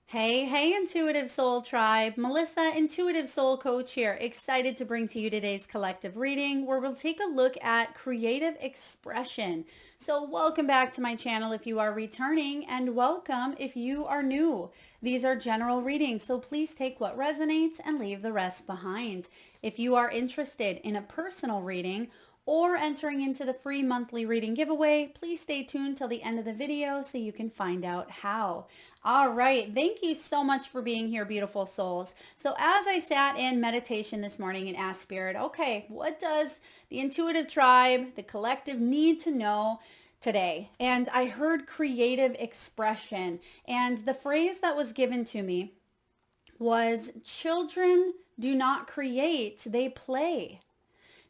Hey, Intuitive Soul Tribe. Melissa, Intuitive Soul Coach here. Excited to bring to you today's collective reading where we'll take a look at creative expression. So welcome back to my channel if you are returning, and welcome if you are new. These are general readings, so please take what resonates and leave the rest behind. If you are interested in a personal reading or entering into the free monthly reading giveaway, please stay tuned till the end of the video so you can find out how. All right, thank you so much for being here, beautiful souls. So as I sat in meditation this morning and asked Spirit, okay, what does the intuitive tribe, the collective need to know today? And I heard creative expression, and the phrase that was given to me was children do not create, they play.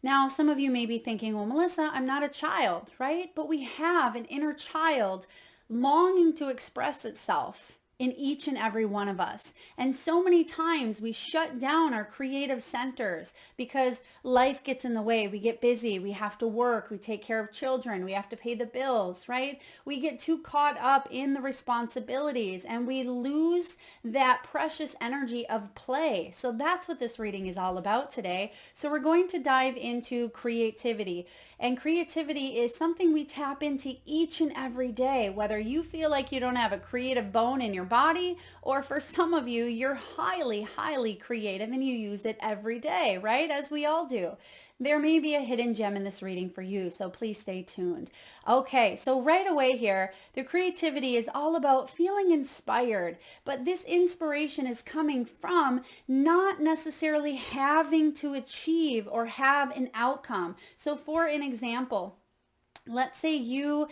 Now, some of you may be thinking, well, Melissa, I'm not a child, right? But we have an inner child longing to express itself in each and every one of us. And so many times we shut down our creative centers because life gets in the way. We get busy. We have to work. We take care of children. We have to pay the bills, right? We get too caught up in the responsibilities and we lose that precious energy of play. So that's what this reading is all about today. So we're going to dive into creativity. And creativity is something we tap into each and every day, whether you feel like you don't have a creative bone in your body, or for some of you, you're highly creative and you use it every day, right? As we all do. There may be a hidden gem in this reading for you, so please stay tuned. Okay, so right away here, the creativity is all about feeling inspired, but this inspiration is coming from not necessarily having to achieve or have an outcome. So for an example, let's say you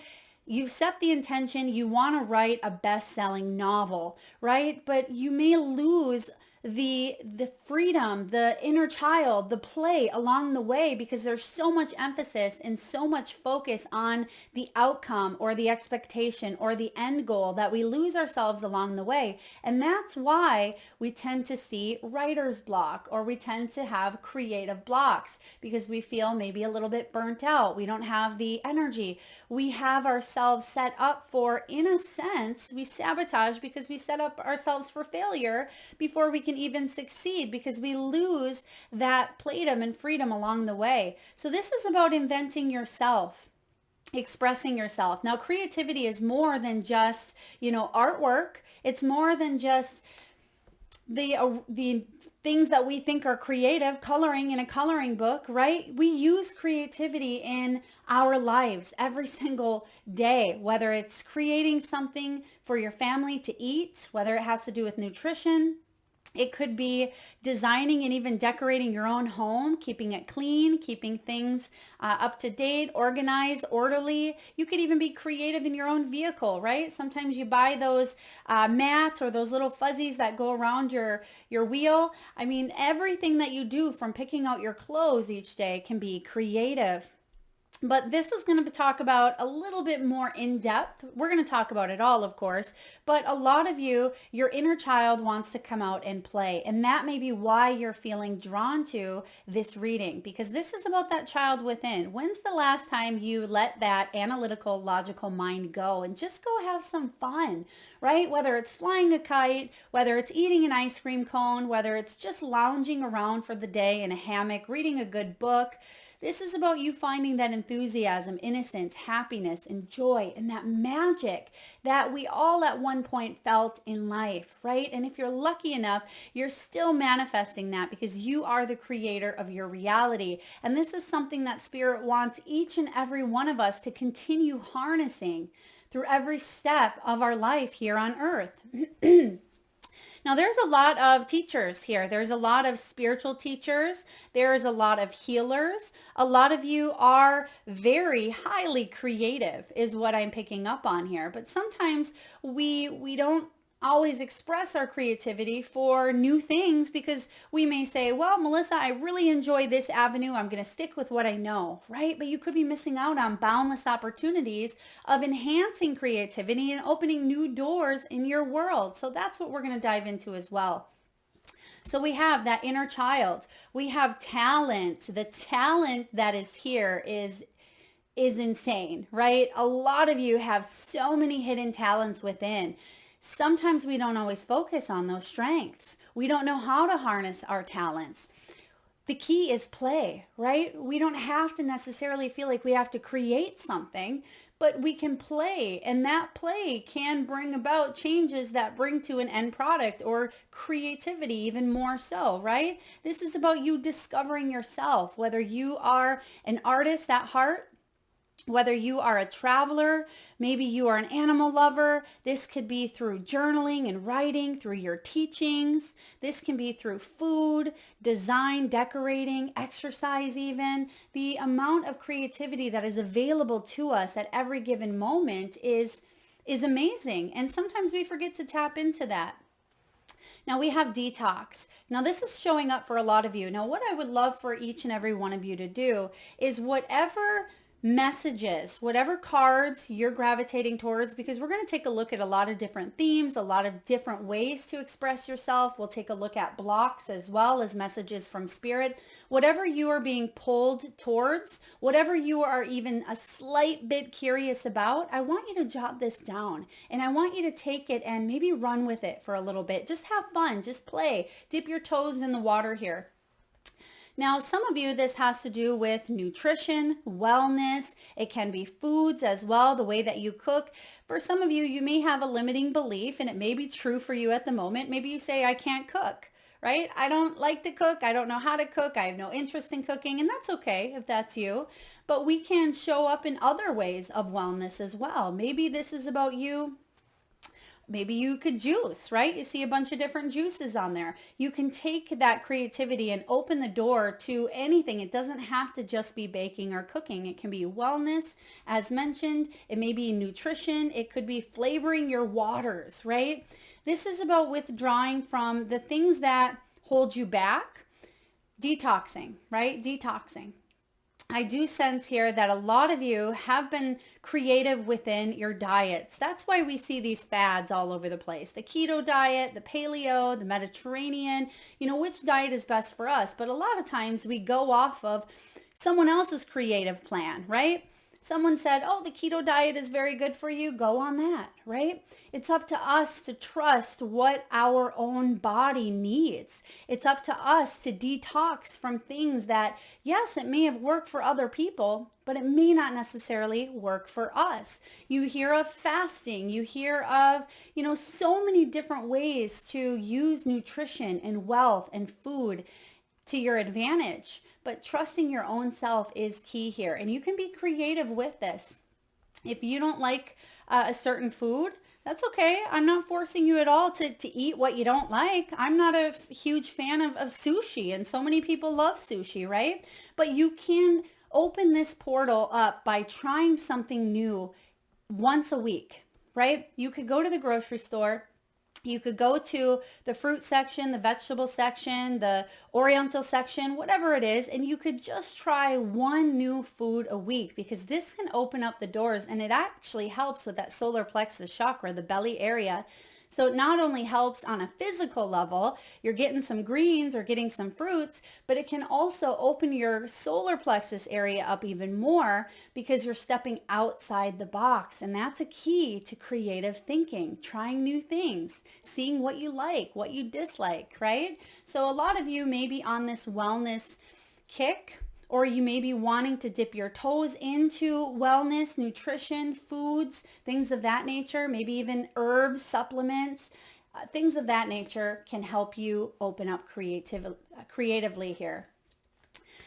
set the intention, you want to write a best-selling novel, right? But you may lose the freedom, the inner child, the play along the way because there's so much emphasis and so much focus on the outcome or the expectation or the end goal that we lose ourselves along the way. And that's why we tend to see writer's block, or we tend to have creative blocks because we feel maybe a little bit burnt out. We don't have the energy. We have ourselves set up for, in a sense, we sabotage because we set up ourselves for failure before we can even succeed because we lose that playdom and freedom along the way. So this is about inventing yourself, expressing yourself. Now, creativity is more than just, artwork. It's more than just the things that we think are creative, coloring in a coloring book, right? We use creativity in our lives every single day, whether it's creating something for your family to eat, whether it has to do with nutrition. It could be designing and even decorating your own home, keeping it clean, keeping things up to date, organized, orderly. You could even be creative in your own vehicle, right? Sometimes you buy those mats or those little fuzzies that go around your wheel. I mean, everything that you do, from picking out your clothes each day, can be creative. But this is going to talk about a little bit more in depth. We're going to talk about it all, of course, but a lot of you, your inner child wants to come out and play. And that may be why you're feeling drawn to this reading, because this is about that child within. When's the last time you let that analytical, logical mind go and just go have some fun, right? Whether it's flying a kite, whether it's eating an ice cream cone, whether it's just lounging around for the day in a hammock, reading a good book. This is about you finding that enthusiasm, innocence, happiness, and joy, and that magic that we all at one point felt in life, right? And if you're lucky enough, you're still manifesting that because you are the creator of your reality. And this is something that Spirit wants each and every one of us to continue harnessing through every step of our life here on earth. Now, there's a lot of teachers here. There's a lot of spiritual teachers. There's a lot of healers. A lot of you are very highly creative is what I'm picking up on here. But sometimes we don't always express our creativity for new things because we may say, well, Melissa, I really enjoy this avenue. I'm going to stick with what I know, right? But you could be missing out on boundless opportunities of enhancing creativity and opening new doors in your world. So that's what we're going to dive into as well. So we have that inner child. We have talent. The talent that is here is insane, right? A lot of you have so many hidden talents within. Sometimes we don't always focus on those strengths. We don't know how to harness our talents. The key is play, right? We don't have to necessarily feel like we have to create something, but we can play, and that play can bring about changes that bring to an end product or creativity even more so, right? This is about you discovering yourself, whether you are an artist at heart, whether you are a traveler, maybe you are an animal lover. This could be through journaling and writing, through your teachings. This can be through food, design, decorating, exercise even. The amount of creativity that is available to us at every given moment is amazing. And sometimes we forget to tap into that. Now we have detox. Now this is showing up for a lot of you. Now what I would love for each and every one of you to do is whatever messages, whatever cards you're gravitating towards, because we're going to take a look at a lot of different themes, a lot of different ways to express yourself. We'll take a look at blocks as well as messages from spirit. Whatever you are being pulled towards, whatever you are even a slight bit curious about, I want you to jot this down, and I want you to take it and maybe run with it for a little bit. Just have fun, just play, dip your toes in the water here. Now, some of you, this has to do with nutrition, wellness. It can be foods as well, the way that you cook. For some of you, you may have a limiting belief, and it may be true for you at the moment. Maybe you say, I can't cook, right? I don't like to cook. I don't know how to cook. I have no interest in cooking, and that's okay if that's you. But we can show up in other ways of wellness as well. Maybe this is about you. Maybe you could juice, right? You see a bunch of different juices on there. You can take that creativity and open the door to anything. It doesn't have to just be baking or cooking. It can be wellness, as mentioned. It may be nutrition. It could be flavoring your waters, right? This is about withdrawing from the things that hold you back. Detoxing, right? Detoxing. I do sense here that a lot of you have been creative within your diets. That's why we see these fads all over the place. The keto diet, the paleo, the Mediterranean, which diet is best for us. But a lot of times we go off of someone else's creative plan, right? Someone said, oh, the keto diet is very good for you. Go on that, right? It's up to us to trust what our own body needs. It's up to us to detox from things that, yes, it may have worked for other people, but it may not necessarily work for us. You hear of fasting. You hear of, so many different ways to use nutrition and wealth and food to your advantage. But trusting your own self is key here. And you can be creative with this. If you don't like a certain food, that's okay. I'm not forcing you at all to eat what you don't like. I'm not a huge fan of sushi, and so many people love sushi, right? But you can open this portal up by trying something new once a week, right? You could go to the grocery store. You could go to the fruit section, the vegetable section, the oriental section, whatever it is, and you could just try one new food a week, because this can open up the doors, and it actually helps with that solar plexus chakra, the belly area. So it not only helps on a physical level, you're getting some greens or getting some fruits, but it can also open your solar plexus area up even more, because you're stepping outside the box. And that's a key to creative thinking, trying new things, seeing what you like, what you dislike, right? So a lot of you may be on this wellness kick, or you may be wanting to dip your toes into wellness, nutrition, foods, things of that nature, maybe even herbs, supplements, things of that nature can help you open up creatively here.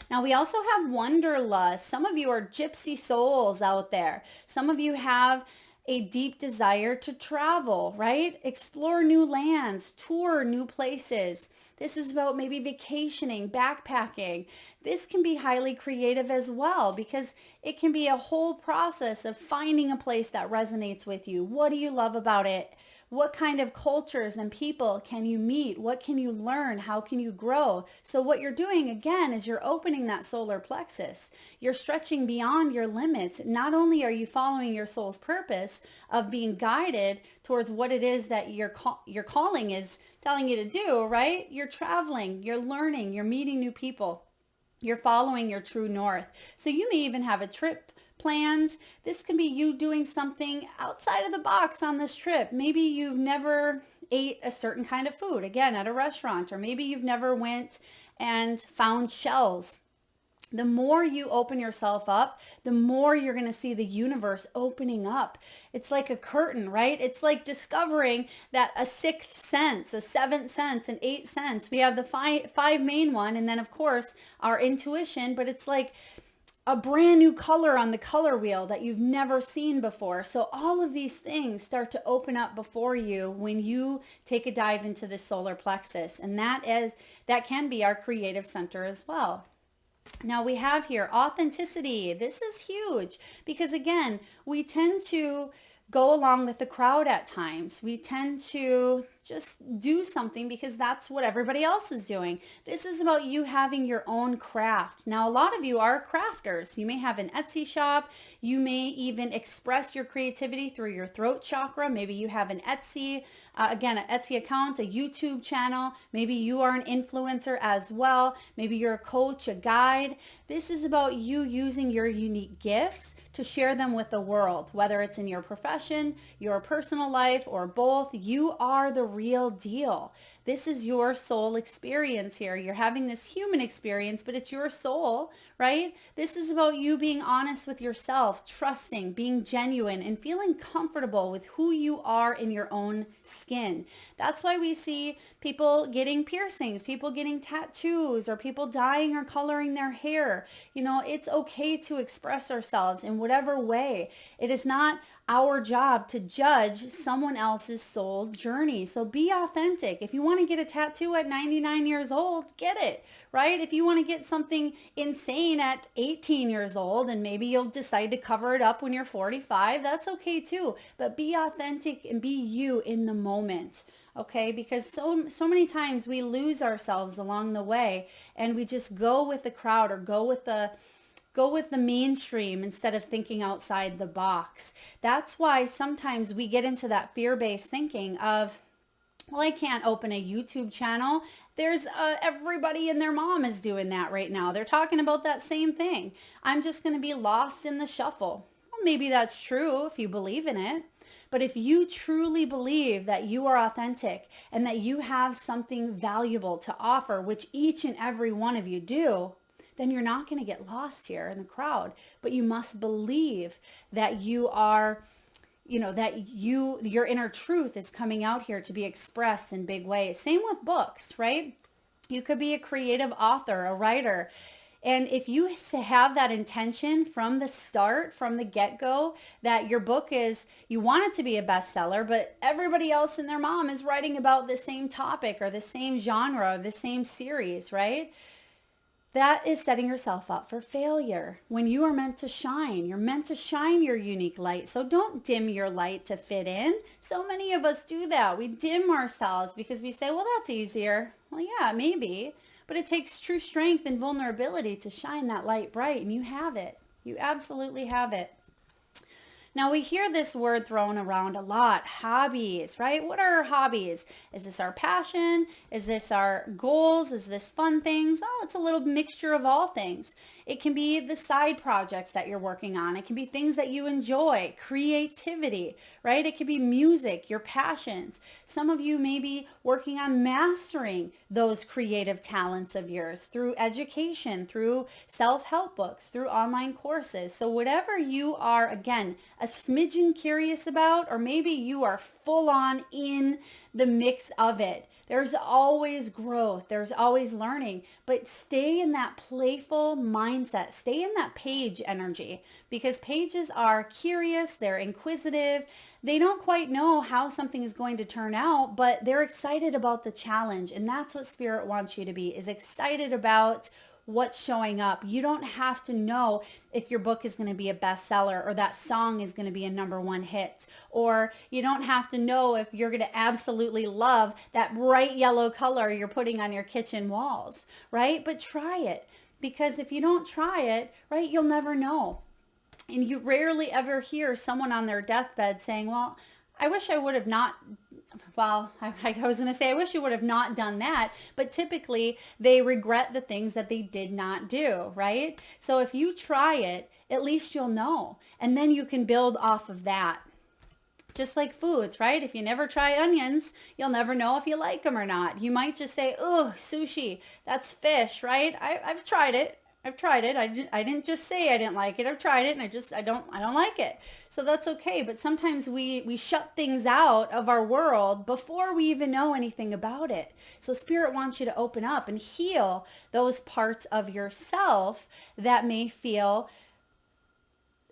Now, we also have wanderlust. Some of you are gypsy souls out there. Some of you have a deep desire to travel, right? Explore new lands, tour new places. This is about maybe vacationing, backpacking. This can be highly creative as well, because it can be a whole process of finding a place that resonates with you. What do you love about it? What kind of cultures and people can you meet? What can you learn? How can you grow? So what you're doing, again, is you're opening that solar plexus. You're stretching beyond your limits. Not only are you following your soul's purpose of being guided towards what it is that your calling is telling you to do, right? You're traveling, you're learning, you're meeting new people. You're following your true north. So you may even have a trip planned. This can be you doing something outside of the box on this trip. Maybe you've never ate a certain kind of food, again, at a restaurant, or maybe you've never went and found shells. The more you open yourself up, the more you're going to see the universe opening up. It's like a curtain, right? It's like discovering that a sixth sense, a seventh sense, an eighth sense. We have the five main one, and then of course our intuition, but it's like a brand new color on the color wheel that you've never seen before. So all of these things start to open up before you when you take a dive into the solar plexus. And that can be our creative center as well. Now we have here authenticity. This is huge because again, we tend to go along with the crowd at times. We tend to just do something because that's what everybody else is doing. This is about you having your own craft. Now, a lot of you are crafters. You may have an Etsy shop. You may even express your creativity through your throat chakra. Maybe you have an Etsy, an Etsy account, a YouTube channel. Maybe you are an influencer as well. Maybe you're a coach, a guide. This is about you using your unique gifts to share them with the world, whether it's in your profession, your personal life, or both. You are the real deal. This is your soul experience here. You're having this human experience, but it's your soul, right? This is about you being honest with yourself, trusting, being genuine, and feeling comfortable with who you are in your own skin. That's why we see people getting piercings, people getting tattoos, or people dyeing or coloring their hair. You know, it's okay to express ourselves in whatever way. It is not our job to judge someone else's soul journey. So be authentic. If you want to get a tattoo at 99 years old, get it, right? If you want to get something insane at 18 years old and maybe you'll decide to cover it up when you're 45, that's okay too. But be authentic and be you in the moment. Okay, because so many times we lose ourselves along the way and we just go with the crowd or go with the mainstream instead of thinking outside the box. That's why sometimes we get into that fear-based thinking of, well, I can't open a YouTube channel. There's everybody and their mom is doing that right now. They're talking about that same thing. I'm just going to be lost in the shuffle. Well, maybe that's true if you believe in it. But if you truly believe that you are authentic and that you have something valuable to offer, which each and every one of you do, then you're not going to get lost here in the crowd. But you must believe that you are, that your inner truth is coming out here to be expressed in big ways. Same with books, right? You could be a creative author, a writer. And if you have that intention from the start, from the get-go, that your book you want it to be a bestseller, but everybody else and their mom is writing about the same topic or the same genre or the same series, right? That is setting yourself up for failure. When you are meant to shine, you're meant to shine your unique light. So don't dim your light to fit in. So many of us do that. We dim ourselves because we say, well, that's easier. Well, yeah, maybe. But it takes true strength and vulnerability to shine that light bright, and you have it. You absolutely have it. Now we hear this word thrown around a lot, hobbies, right? What are our hobbies? Is this our passion? Is this our goals? Is this fun things? Oh, it's a little mixture of all things. It can be the side projects that you're working on. It can be things that you enjoy, creativity, right? It could be music, your passions. Some of you may be working on mastering those creative talents of yours through education, through self-help books, through online courses. So whatever you are, again, a smidgen curious about, or maybe you are full on in the mix of it. There's always growth. There's always learning, but stay in that playful mindset. Stay in that page energy, because pages are curious. They're inquisitive. They don't quite know how something is going to turn out, but they're excited about the challenge. And that's what Spirit wants you to be, is excited about what's showing up. You don't have to know if your book is going to be a bestseller or that song is going to be a #1 hit, or you don't have to know if you're going to absolutely love that bright yellow color you're putting on your kitchen walls, right? But try it, because if you don't try it, right, you'll never know. And you rarely ever hear someone on their deathbed saying, well, I wish I would have not well, I was going to say, I wish you would have not done that, but typically they regret the things that they did not do, right? So if you try it, at least you'll know, and then you can build off of that. Just like foods, right? If you never try onions, you'll never know if you like them or not. You might just say, oh, sushi, that's fish, right? I've tried it. I've tried it. I didn't just say I didn't like it. I've tried it and I don't like it. So that's okay. But sometimes we shut things out of our world before we even know anything about it. So Spirit wants you to open up and heal those parts of yourself that may feel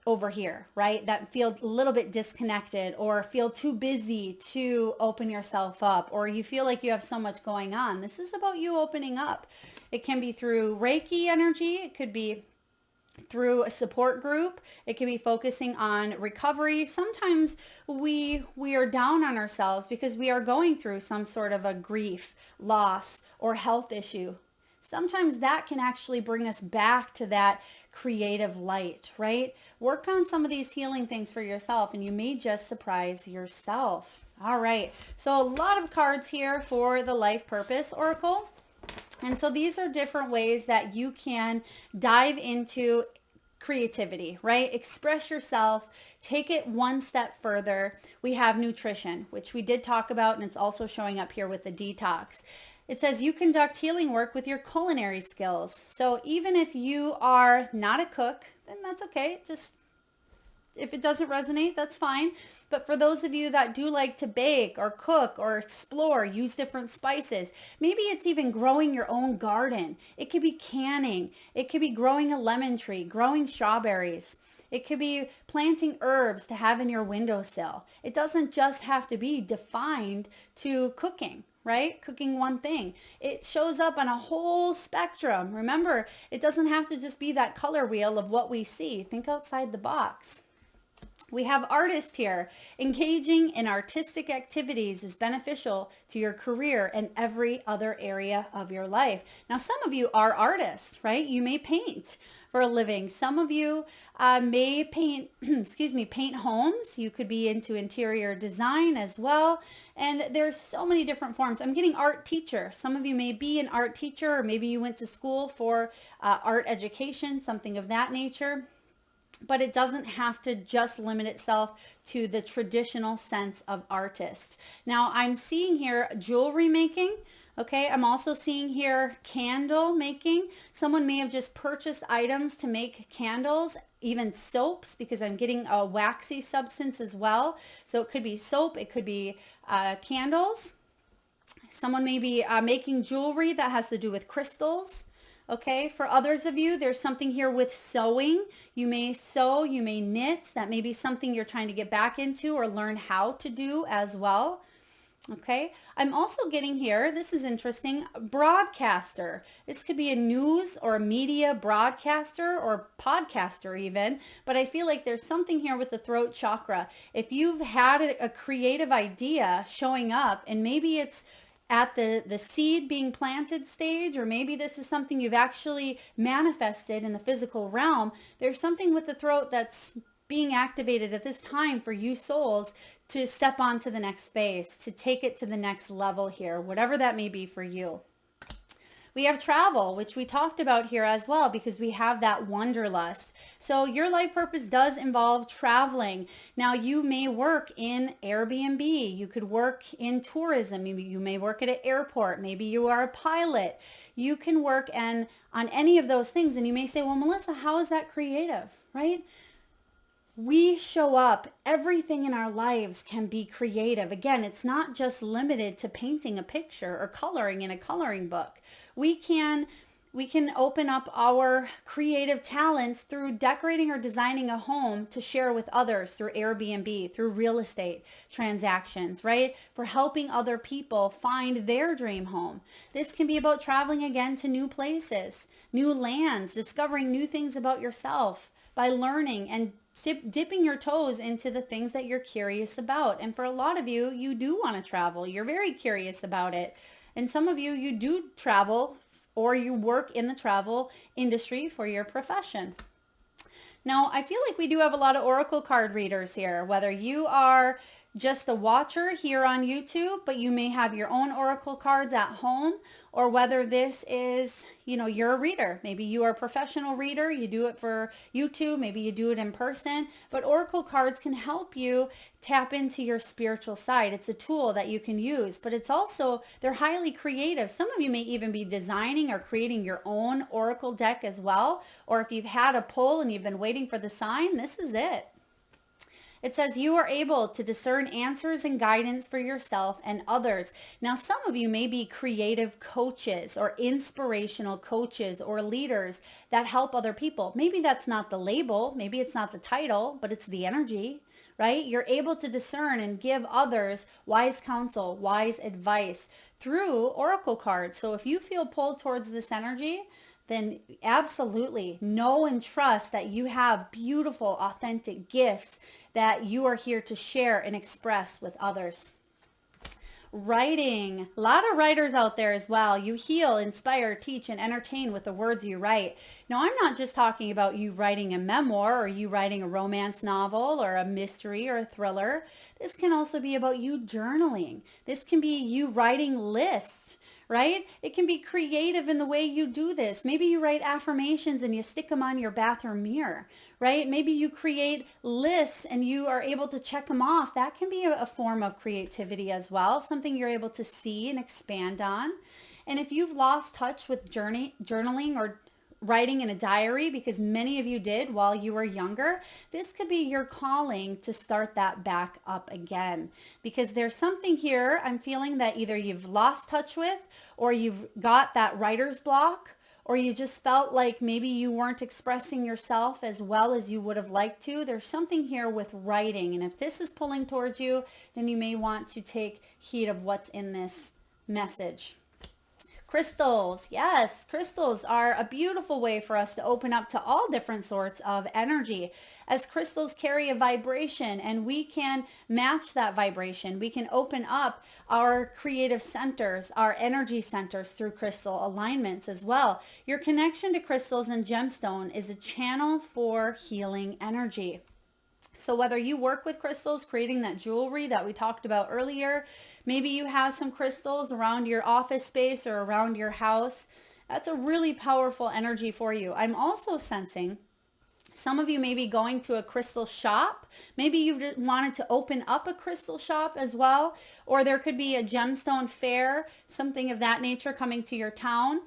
over here, right? That feel a little bit disconnected or feel too busy to open yourself up, or you feel like you have so much going on. This is about you opening up. It can be through Reiki energy. It could be through a support group. It can be focusing on recovery. Sometimes we are down on ourselves because we are going through some sort of a grief, loss, or health issue. Sometimes that can actually bring us back to that creative light, right? Work on some of these healing things for yourself and you may just surprise yourself. All right. So a lot of cards here for the Life Purpose Oracle. And so these are different ways that you can dive into creativity, right? Express yourself, take it one step further. We have nutrition, which we did talk about, and it's also showing up here with the detox. It says you conduct healing work with your culinary skills. So even if you are not a cook, then that's okay. Just if it doesn't resonate, that's fine. But for those of you that do like to bake or cook or explore, use different spices, maybe it's even growing your own garden. It could be canning. It could be growing a lemon tree, growing strawberries. It could be planting herbs to have in your windowsill. It doesn't just have to be defined to cooking, right? Cooking one thing. It shows up on a whole spectrum. Remember, it doesn't have to just be that color wheel of what we see. Think outside the box. We have artists here. Engaging in artistic activities is beneficial to your career and every other area of your life. Now, some of you are artists, right? You may paint for a living. Some of you may paint, paint homes. You could be into interior design as well. And there's so many different forms. I'm getting art teacher. Some of you may be an art teacher, or maybe you went to school for art education, something of that nature. But it doesn't have to just limit itself to the traditional sense of artist. Now I'm seeing here jewelry making. Okay, I'm also seeing here candle making. Someone may have just purchased items to make candles, even soaps, because I'm getting a waxy substance as well. So it could be soap, it could be candles. Someone may be making jewelry that has to do with crystals. Okay, for others of you, there's something here with sewing. You may sew, you may knit. That may be something you're trying to get back into or learn how to do as well. Okay, I'm also getting here, this is interesting, broadcaster. This could be a news or a media broadcaster or podcaster even, but I feel like there's something here with the throat chakra. If you've had a creative idea showing up, and maybe it's at the seed being planted stage, or maybe this is something you've actually manifested in the physical realm, there's something with the throat that's being activated at this time for you souls to step on to the next phase, to take it to the next level here, whatever that may be for you. We have travel, which we talked about here as well, because we have that wanderlust. So your life purpose does involve traveling. Now you may work in Airbnb. You could work in tourism. Maybe you may work at an airport. Maybe you are a pilot. You can work on any of those things. And you may say, well, Melissa, how is that creative, right? We show up. Everything in our lives can be creative. Again, it's not just limited to painting a picture or coloring in a coloring book. We can open up our creative talents through decorating or designing a home to share with others through Airbnb, through real estate transactions, right? For helping other people find their dream home. This can be about traveling again to new places, new lands, discovering new things about yourself by learning and dipping your toes into the things that you're curious about. And for a lot of you, you do want to travel. You're very curious about it. And some of you, you do travel or you work in the travel industry for your profession. Now, I feel like we do have a lot of oracle card readers here, whether you are just a watcher here on YouTube, but you may have your own oracle cards at home, or whether this is, you're a reader. Maybe you are a professional reader. You do it for YouTube. Maybe you do it in person. But oracle cards can help you tap into your spiritual side. It's a tool that you can use, but it's also, they're highly creative. Some of you may even be designing or creating your own oracle deck as well. Or if you've had a pull and you've been waiting for the sign, this is it. It says you are able to discern answers and guidance for yourself and others. Now, some of you may be creative coaches or inspirational coaches or leaders that help other people. Maybe that's not the label. Maybe it's not the title, but it's the energy, right? You're able to discern and give others wise counsel, wise advice through oracle cards. So if you feel pulled towards this energy, then absolutely know and trust that you have beautiful, authentic gifts that you are here to share and express with others. Writing. A lot of writers out there as well. You heal, inspire, teach, and entertain with the words you write. Now, I'm not just talking about you writing a memoir or you writing a romance novel or a mystery or a thriller. This can also be about you journaling. This can be you writing lists, right? It can be creative in the way you do this. Maybe you write affirmations and you stick them on your bathroom mirror, right? Maybe you create lists and you are able to check them off. That can be a form of creativity as well, something you're able to see and expand on. And if you've lost touch with journaling or writing in a diary, because many of you did while you were younger, this could be your calling to start that back up again. Because there's something here I'm feeling that either you've lost touch with, or you've got that writer's block, or you just felt like maybe you weren't expressing yourself as well as you would have liked to. There's something here with writing. And if this is pulling towards you, then you may want to take heed of what's in this message. Crystals. Yes, crystals are a beautiful way for us to open up to all different sorts of energy, as crystals carry a vibration and we can match that vibration. We can open up our creative centers, our energy centers through crystal alignments as well. Your connection to crystals and gemstone is a channel for healing energy. So whether you work with crystals, creating that jewelry that we talked about earlier, maybe you have some crystals around your office space or around your house, that's a really powerful energy for you. I'm also sensing some of you may be going to a crystal shop. Maybe you wanted to open up a crystal shop as well, or there could be a gemstone fair, something of that nature coming to your town.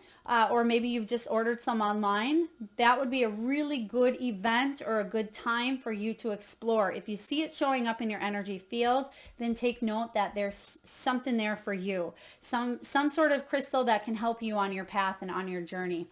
Or maybe you've just ordered some online. That would be a really good event or a good time for you to explore. If you see it showing up in your energy field, then take note that there's something there for you. Some sort of crystal that can help you on your path and on your journey.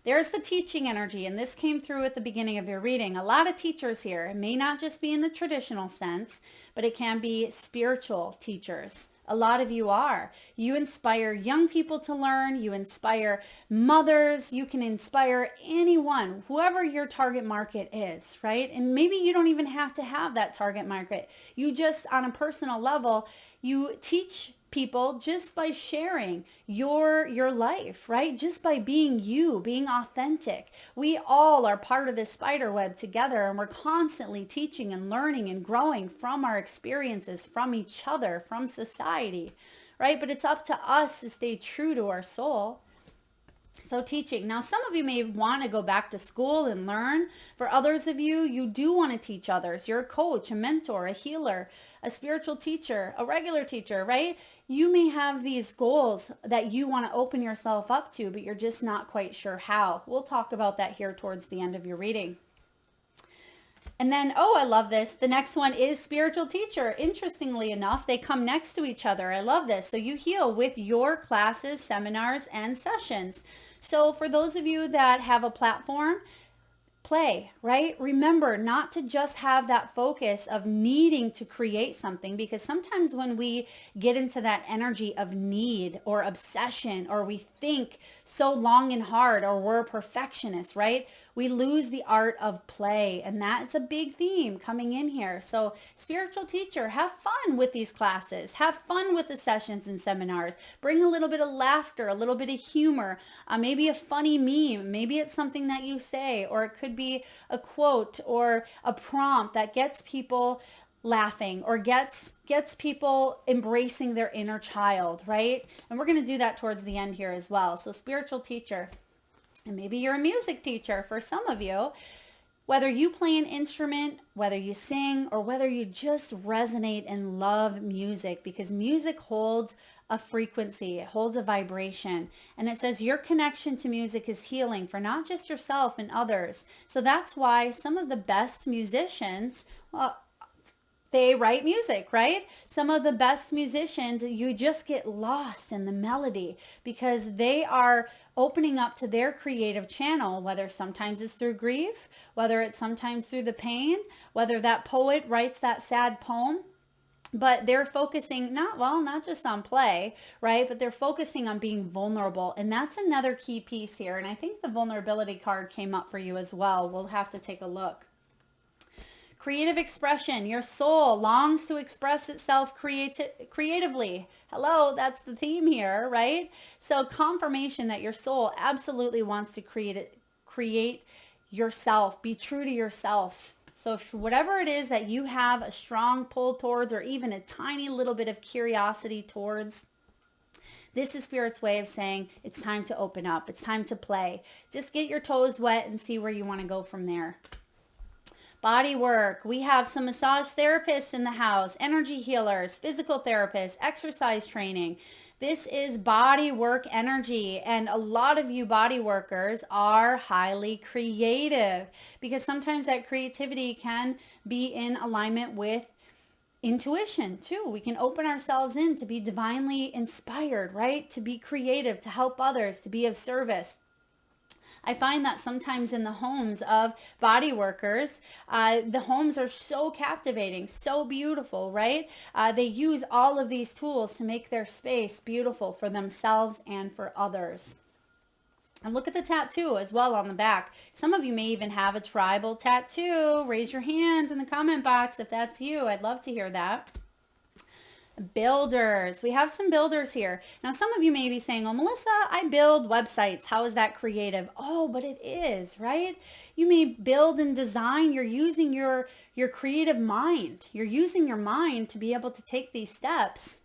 There's the teaching energy, and this came through at the beginning of your reading. A lot of teachers here. It may not just be in the traditional sense, but it can be spiritual teachers. A lot of you are. You inspire young people to learn. You inspire mothers. You can inspire anyone, whoever your target market is, right? And maybe you don't even have to have that target market. You just, on a personal level, you teach people just by sharing your life, right? Just by being you, being authentic. We all are part of this spider web together, and we're constantly teaching and learning and growing from our experiences, from each other, from society, right? But it's up to us to stay true to our soul. So teaching. Now, some of you may want to go back to school and learn. For others of you, you do want to teach others. You're a coach, a mentor, a healer, a spiritual teacher, a regular teacher, right? You may have these goals that you want to open yourself up to, but you're just not quite sure how. We'll talk about that here towards the end of your reading. And then, oh, I love this. The next one is spiritual teacher. Interestingly enough, they come next to each other. I love this. So you heal with your classes, seminars, and sessions. So for those of you that have a platform, play, right? Remember not to just have that focus of needing to create something, because sometimes when we get into that energy of need or obsession, or we think so long and hard, or we're perfectionists, right? We lose the art of play, and that's a big theme coming in here. So spiritual teacher, have fun with these classes, have fun with the sessions and seminars, bring a little bit of laughter, a little bit of humor, maybe a funny meme, maybe it's something that you say, or it could be a quote or a prompt that gets people laughing or gets people embracing their inner child, right? And we're going to do that towards the end here as well. So spiritual teacher, and maybe you're a music teacher for some of you, whether you play an instrument, whether you sing, or whether you just resonate and love music, because music holds a frequency, it holds a vibration. And it says your connection to music is healing for not just yourself and others. So that's why some of the best musicians, they write music, right? Some of the best musicians, you just get lost in the melody because they are opening up to their creative channel, whether sometimes it's through grief, whether it's sometimes through the pain, whether that poet writes that sad poem, but they're focusing not just on play, right? But they're focusing on being vulnerable. And that's another key piece here. And I think the vulnerability card came up for you as well. We'll have to take a look. Creative expression. Your soul longs to express itself creatively. Hello, that's the theme here, right? So confirmation that your soul absolutely wants to create yourself, be true to yourself. So if whatever it is that you have a strong pull towards, or even a tiny little bit of curiosity towards, this is Spirit's way of saying it's time to open up. It's time to play. Just get your toes wet and see where you want to go from there. Body work. We have some massage therapists in the house, energy healers, physical therapists, exercise training. This is body work energy. And a lot of you body workers are highly creative because sometimes that creativity can be in alignment with intuition too. We can open ourselves in to be divinely inspired, right? To be creative, to help others, to be of service. I find that sometimes in the homes of body workers, the homes are so captivating, so beautiful, right? They use all of these tools to make their space beautiful for themselves and for others. And look at the tattoo as well on the back. Some of you may even have a tribal tattoo. Raise your hand in the comment box if that's you. I'd love to hear that. Builders. We have some builders here. Now, some of you may be saying, oh, Melissa, I build websites. How is that creative? Oh, but it is, right? You may build and design. You're using your creative mind. You're using your mind to be able to take these steps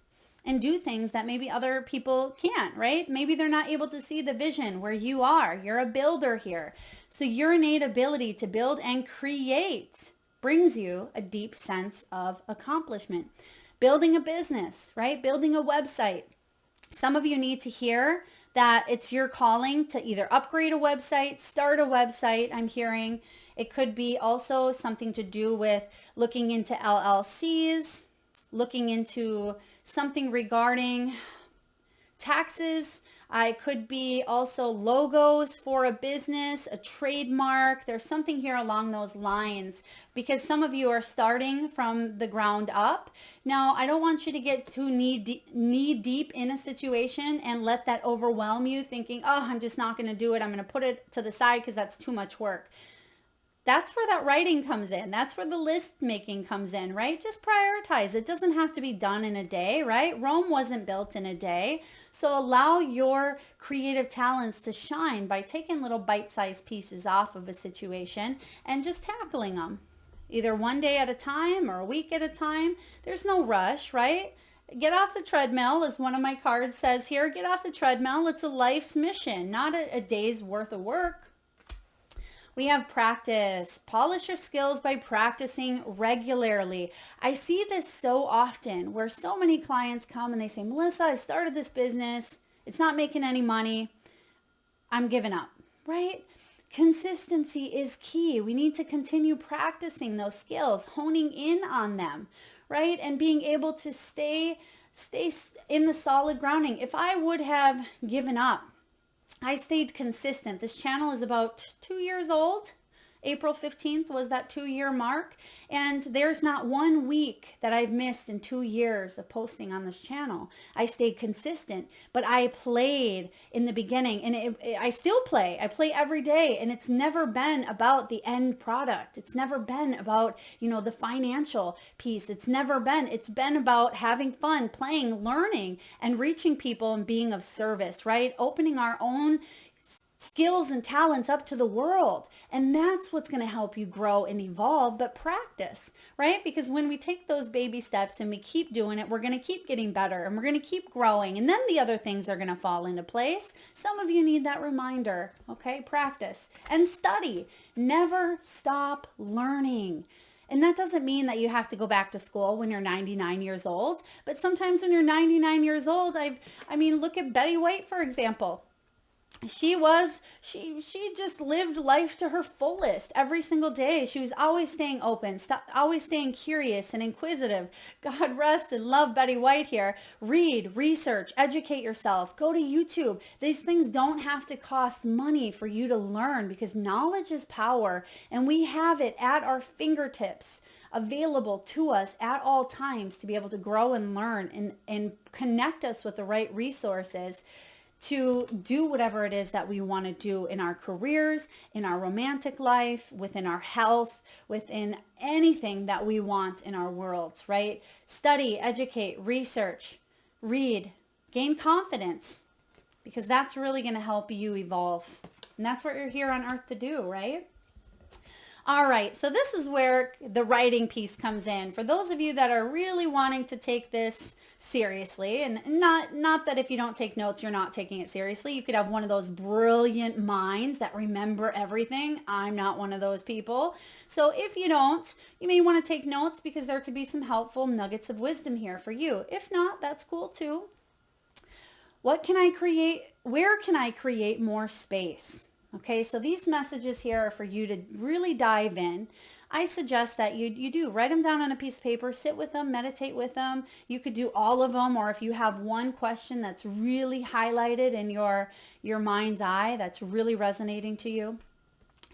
and do things that maybe other people can't, right? Maybe they're not able to see the vision where you are. You're a builder here. So your innate ability to build and create brings you a deep sense of accomplishment. Building a business, right? Building a website. Some of you need to hear that it's your calling to either upgrade a website, start a website, I'm hearing. It could be also something to do with looking into LLCs, looking into something regarding taxes. It could be also logos for a business, a trademark. There's something here along those lines because some of you are starting from the ground up. Now, I don't want you to get too knee deep in a situation and let that overwhelm you thinking, oh, I'm just not going to do it. I'm going to put it to the side because that's too much work. That's where that writing comes in. That's where the list making comes in, right? Just prioritize. It doesn't have to be done in a day, right? Rome wasn't built in a day. So allow your creative talents to shine by taking little bite-sized pieces off of a situation and just tackling them. Either one day at a time or a week at a time. There's no rush, right? Get off the treadmill, as one of my cards says here. Get off the treadmill. It's a life's mission, not a day's worth of work. We have practice. Polish your skills by practicing regularly. I see this so often where so many clients come and they say, Melissa, I've started this business. It's not making any money. I'm giving up, right? Consistency is key. We need to continue practicing those skills, honing in on them, right? And being able to stay in the solid grounding. If I would have given up, I stayed consistent. This channel is about 2 years old. April 15th was that 2-year mark. And there's not 1 week that I've missed in 2 years of posting on this channel. I stayed consistent, but I played in the beginning and I still play. I play every day and it's never been about the end product. It's never been about, the financial piece. It's been about having fun, playing, learning, and reaching people and being of service, right? Opening our own skills and talents up to the world. And that's what's going to help you grow and evolve, but practice, right? Because when we take those baby steps and we keep doing it, we're going to keep getting better and we're going to keep growing. And then the other things are going to fall into place. Some of you need that reminder, okay? Practice and study. Never stop learning. And that doesn't mean that you have to go back to school when you're 99 years old. But sometimes when you're 99 years old, look at Betty White, for example. She just lived life to her fullest every single day. She was always staying open, always staying curious and inquisitive. God rest and love Betty White here. Read, research, educate yourself. Go to YouTube. These things don't have to cost money for you to learn, because knowledge is power and we have it at our fingertips, available to us at all times to be able to grow and learn and connect us with the right resources to do whatever it is that we want to do in our careers, in our romantic life, within our health, within anything that we want in our worlds, right? Study, educate, research, read, gain confidence, because that's really going to help you evolve. And that's what you're here on earth to do, right? All right, so this is where the writing piece comes in. For those of you that are really wanting to take this seriously, and not that if you don't take notes, you're not taking it seriously. You could have one of those brilliant minds that remember everything. I'm not one of those people. So if you don't, you may want to take notes, because there could be some helpful nuggets of wisdom here for you. If not, that's cool too. What can I create? Where can I create more space? Okay, so these messages here are for you to really dive in. I suggest that you do write them down on a piece of paper, sit with them, meditate with them. You could do all of them, or if you have one question that's really highlighted in your mind's eye, that's really resonating to you.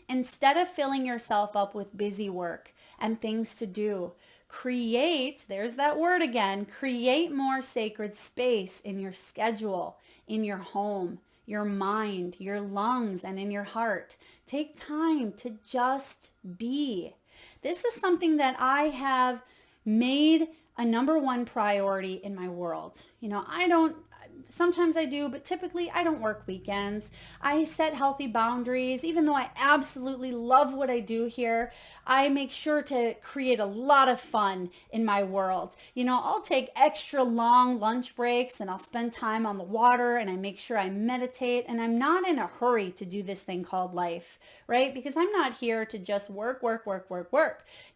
Instead of filling yourself up with busy work and things to do, create, there's that word again, create more sacred space in your schedule, in your home, your mind, your lungs, and in your heart. Take time to just be. This is something that I have made a number one priority in my world. Sometimes I do, but typically I don't work weekends. I set healthy boundaries. Even though I absolutely love what I do here, I make sure to create a lot of fun in my world. I'll take extra long lunch breaks and I'll spend time on the water, and I make sure I meditate, and I'm not in a hurry to do this thing called life, right? Because I'm not here to just work.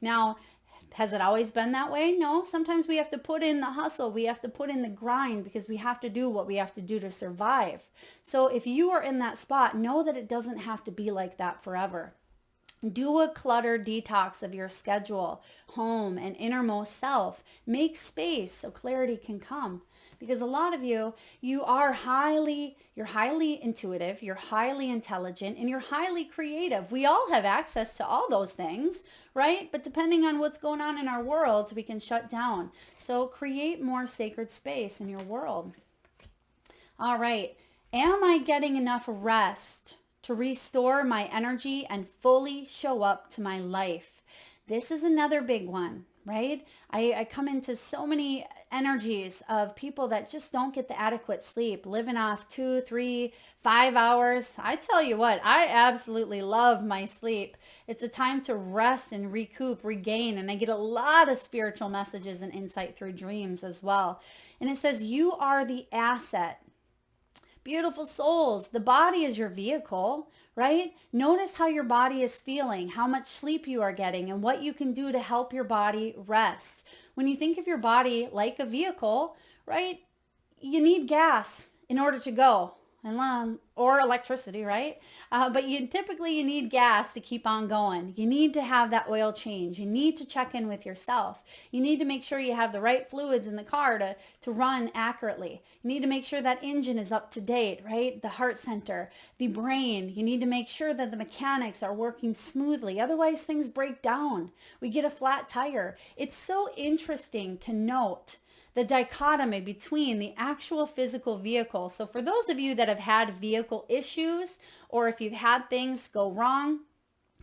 Now, has it always been that way? No. Sometimes we have to put in the hustle. We have to put in the grind, because we have to do what we have to do to survive. So if you are in that spot, know that it doesn't have to be like that forever. Do a clutter detox of your schedule, home, and innermost self. Make space so clarity can come. Because a lot of you're highly intuitive, you're highly intelligent, and you're highly creative. We all have access to all those things, right? But depending on what's going on in our worlds, we can shut down. So create more sacred space in your world. All right. Am I getting enough rest to restore my energy and fully show up to my life? This is another big one, right? I come into so many energies of people that just don't get the adequate sleep, living off 2, 3, 5 hours. I tell you what, I absolutely love my sleep. It's a time to rest and recoup, regain, and I get a lot of spiritual messages and insight through dreams as well. And it says, you are the asset. Beautiful souls, the body is your vehicle, right? Notice how your body is feeling, how much sleep you are getting, and what you can do to help your body rest. When you think of your body like a vehicle, right? You need gas in order to go, or electricity, right? But you need gas to keep on going. You need to have that oil change. You need to check in with yourself. You need to make sure you have the right fluids in the car to run accurately. You need to make sure that engine is up to date, right? The heart center, the brain. You need to make sure that the mechanics are working smoothly. Otherwise, things break down. We get a flat tire. It's so interesting to note the dichotomy between the actual physical vehicle. So for those of you that have had vehicle issues, or if you've had things go wrong,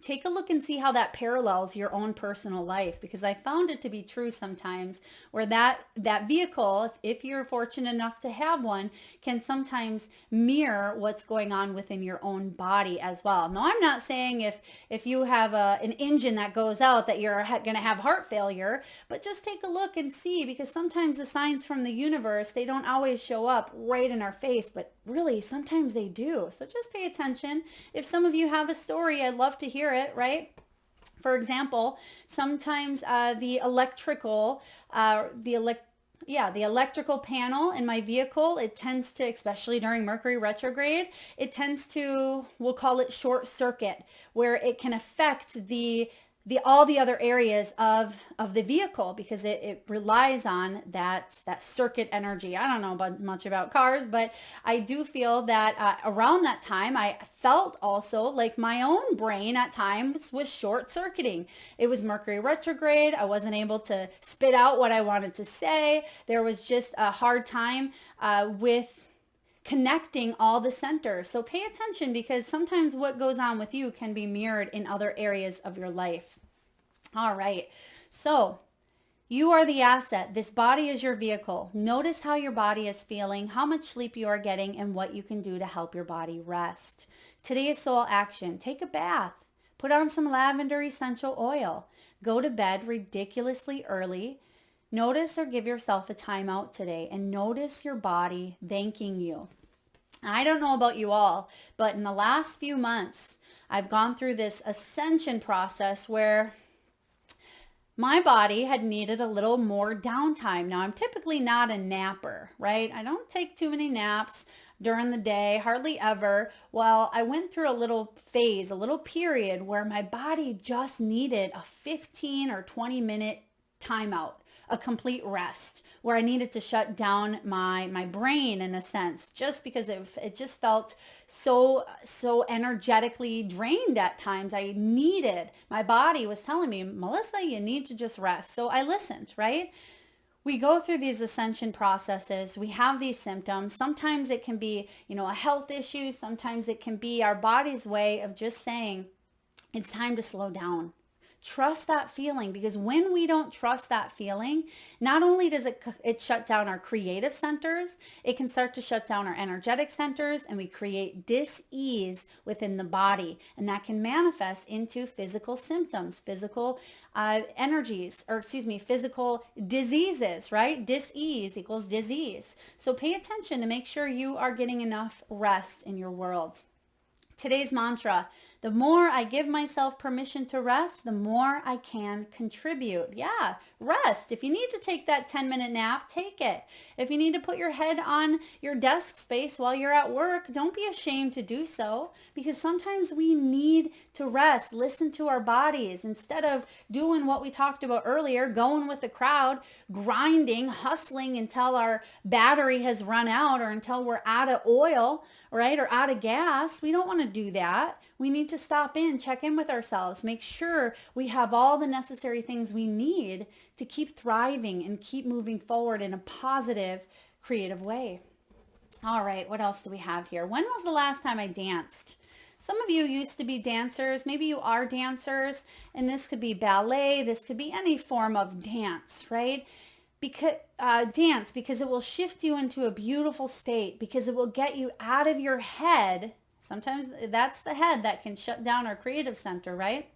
take a look and see how that parallels your own personal life, because I found it to be true sometimes, where that vehicle, if you're fortunate enough to have one, can sometimes mirror what's going on within your own body as well. Now, I'm not saying if you have an engine that goes out that you're going to have heart failure, but just take a look and see, because sometimes the signs from the universe, they don't always show up right in our face, but really sometimes they do. So just pay attention. If some of you have a story, I'd love to hear it, right? For example, sometimes the electrical panel in my vehicle, it tends to, especially during Mercury retrograde, it tends to, we'll call it short circuit, where it can affect all the other areas of the vehicle, because it relies on that circuit energy. I don't know much about cars, but I do feel that around that time, I felt also like my own brain at times was short circuiting. It was Mercury retrograde. I wasn't able to spit out what I wanted to say. There was just a hard time with connecting all the centers. So pay attention, because sometimes what goes on with you can be mirrored in other areas of your life. All right. So you are the asset. This body is your vehicle. Notice how your body is feeling, how much sleep you are getting, and what you can do to help your body rest. Today's soul action. Take a bath. Put on some lavender essential oil. Go to bed ridiculously early. Notice or give yourself a timeout today, and notice your body thanking you. I don't know about you all, but in the last few months, I've gone through this ascension process where my body had needed a little more downtime. Now, I'm typically not a napper, right? I don't take too many naps during the day, hardly ever. Well, I went through a little phase, a little period where my body just needed a 15 or 20 minute timeout, a complete rest, where I needed to shut down my brain in a sense, just because it just felt so energetically drained at times. My body was telling me, Melissa, you need to just rest. So I listened, right? We go through these ascension processes. We have these symptoms. Sometimes it can be, a health issue. Sometimes it can be our body's way of just saying, it's time to slow down. Trust that feeling, because when we don't trust that feeling, not only does it shut down our creative centers, it can start to shut down our energetic centers, and we create dis-ease within the body. And that can manifest into physical symptoms, physical physical diseases, right? Dis-ease equals disease. So pay attention to make sure you are getting enough rest in your world. Today's mantra: the more I give myself permission to rest, the more I can contribute. Yeah, rest. If you need to take that 10-minute nap, take it. If you need to put your head on your desk space while you're at work, don't be ashamed to do so, because sometimes we need to rest, listen to our bodies, instead of doing what we talked about earlier, going with the crowd, grinding, hustling until our battery has run out, or until we're out of oil, right? Or out of gas. We don't want to do that. We need to stop in, check in with ourselves, make sure we have all the necessary things we need to keep thriving and keep moving forward in a positive, creative way. All right, what else do we have here? When was the last time I danced? Some of you used to be dancers. Maybe you are dancers, and this could be ballet. This could be any form of dance, right? Because it will shift you into a beautiful state, because it will get you out of your head. Sometimes that's the head that can shut down our creative center, right?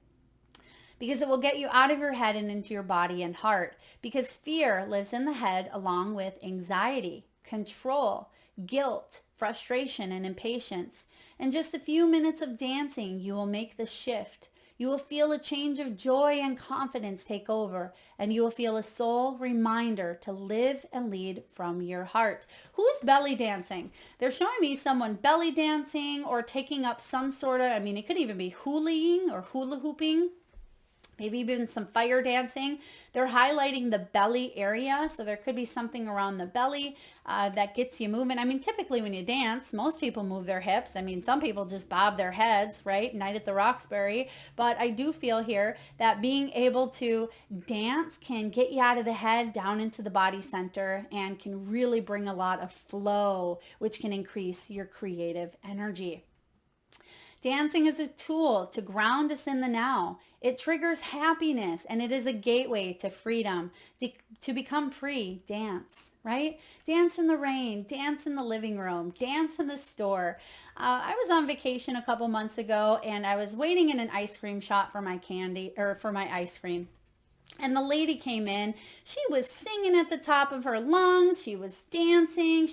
Because it will get you out of your head and into your body and heart. Because fear lives in the head, along with anxiety, control, guilt, frustration, and impatience. In just a few minutes of dancing, you will make the shift. You will feel a change of joy and confidence take over, and you will feel a soul reminder to live and lead from your heart. Who's belly dancing? They're showing me someone belly dancing, or taking up some sort of, it could even be hulaing or hula hooping. Maybe even some fire dancing. They're highlighting the belly area. So there could be something around the belly that gets you moving. Typically when you dance, most people move their hips. Some people just bob their heads, right? Night at the Roxbury. But I do feel here that being able to dance can get you out of the head, down into the body center, and can really bring a lot of flow, which can increase your creative energy. Dancing is a tool to ground us in the now. It triggers happiness and it is a gateway to freedom. To become free, dance, right? Dance in the rain, dance in the living room, dance in the store. I was on vacation a couple months ago and I was waiting in an ice cream shop for my candy or for my ice cream. And the lady came in. She was singing at the top of her lungs. She was dancing.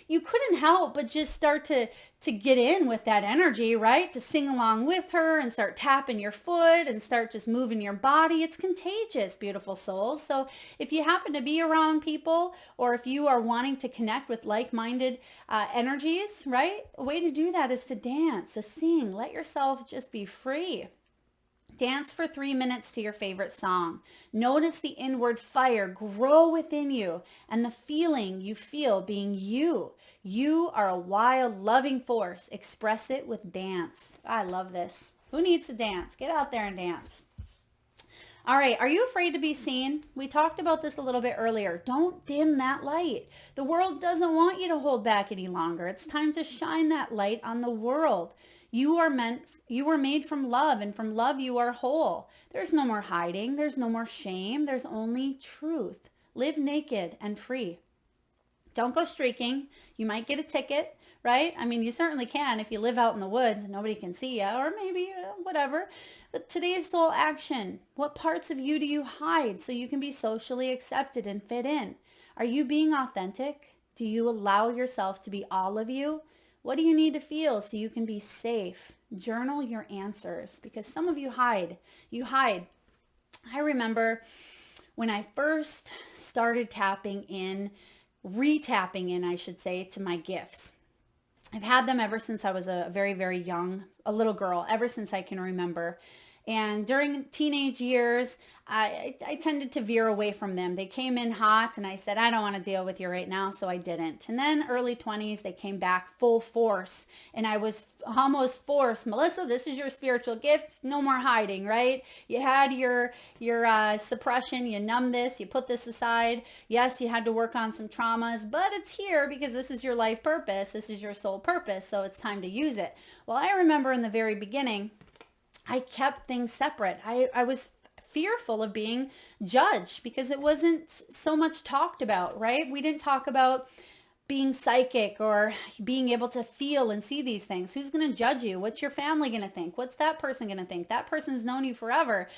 You couldn't help but just start to get in with that energy, right? To sing along with her and start tapping your foot and start just moving your body. It's contagious, beautiful souls. So if you happen to be around people or if you are wanting to connect with like-minded energies, right? A way to do that is to dance, to sing. Let yourself just be free. Dance for 3 minutes to your favorite song. Notice the inward fire grow within you and the feeling you feel being you. You are a wild, loving force. Express it with dance. I love this. Who needs to dance? Get out there and dance. All right, are you afraid to be seen? We talked about this a little bit earlier. Don't dim that light. The world doesn't want you to hold back any longer. It's time to shine that light on the world. You were made from love, and from love you are whole. There's no more hiding. There's no more shame. There's only truth. Live naked and free. Don't go streaking. You might get a ticket, right? I mean, you certainly can if you live out in the woods and nobody can see you, or maybe whatever. But today's soul action. What parts of you do you hide so you can be socially accepted and fit in? Are you being authentic? Do you allow yourself to be all of you? What do you need to feel so you can be safe? Journal your answers because some of you hide. You hide. I remember when I first started tapping in, re-tapping in, I should say, to my gifts. I've had them ever since I was a very, very young, a little girl, ever since I can remember. And during teenage years, I tended to veer away from them. They came in hot and I said, I don't want to deal with you right now. So I didn't. And then early 20s, they came back full force. And I was almost forced, Melissa, this is your spiritual gift. No more hiding, right? You had your suppression, you numbed this, you put this aside. Yes, you had to work on some traumas, but it's here because this is your life purpose. This is your soul purpose. So it's time to use it. Well, I remember in the very beginning, I kept things separate. I was fearful of being judged because it wasn't so much talked about, right? We didn't talk about being psychic or being able to feel and see these things. Who's going to judge you? What's your family going to think? What's that person going to think? That person's known you forever.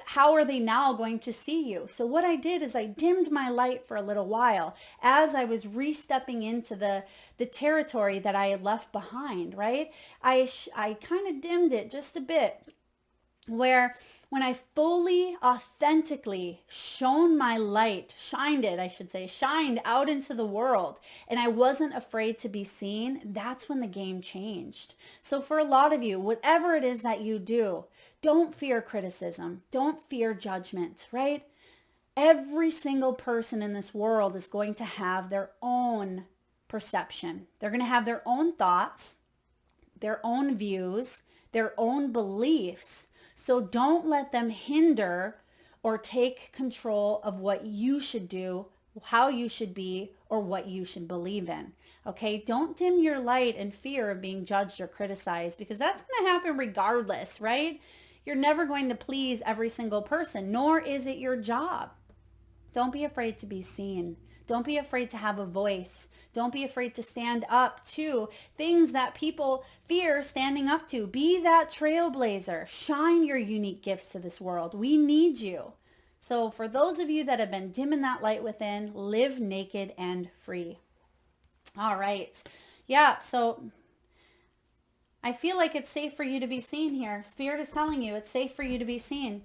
How are they now going to see you? So what I did is I dimmed my light for a little while as I was re-stepping into the territory that I had left behind, right? I kind of dimmed it just a bit, where when I fully, authentically shined out into the world, and I wasn't afraid to be seen, that's when the game changed. So for a lot of you, whatever it is that you do, don't fear criticism. Don't fear judgment, right? Every single person in this world is going to have their own perception. They're going to have their own thoughts, their own views, their own beliefs. So don't let them hinder or take control of what you should do, how you should be, or what you should believe in. Okay? Don't dim your light in fear of being judged or criticized because that's going to happen regardless, right? You're never going to please every single person, nor is it your job. Don't be afraid to be seen. Don't be afraid to have a voice. Don't be afraid to stand up to things that people fear standing up to. Be that trailblazer. Shine your unique gifts to this world. We need you. So for those of you that have been dimming that light within, live naked and free. All right. Yeah, so I feel like it's safe for you to be seen here. Spirit is telling you it's safe for you to be seen.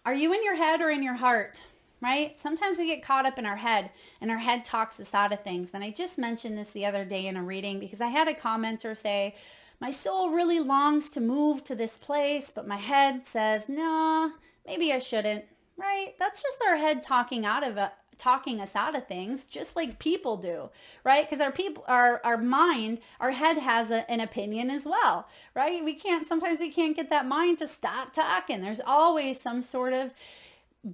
Are you in your head or in your heart? Right? Sometimes we get caught up in our head and our head talks us out of things. And I just mentioned this the other day in a reading because I had a commenter say, my soul really longs to move to this place, but my head says, no, maybe I shouldn't. Right? That's just our head talking us out of things, just like people do, right? Because our mind, our head has an opinion as well, right? Sometimes we can't get that mind to stop talking. There's always some sort of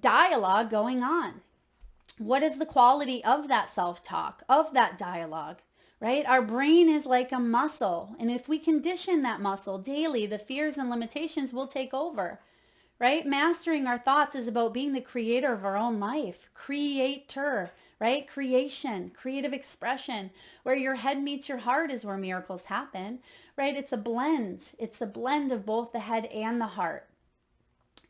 dialogue going on. What is the quality of that self-talk, of that dialogue, right? Our brain is like a muscle. And if we condition that muscle daily, the fears and limitations will take over, right? Mastering our thoughts is about being the creator of our own life. Creator, right? Creation, creative expression. Where your head meets your heart is where miracles happen, right? It's a blend. It's a blend of both the head and the heart.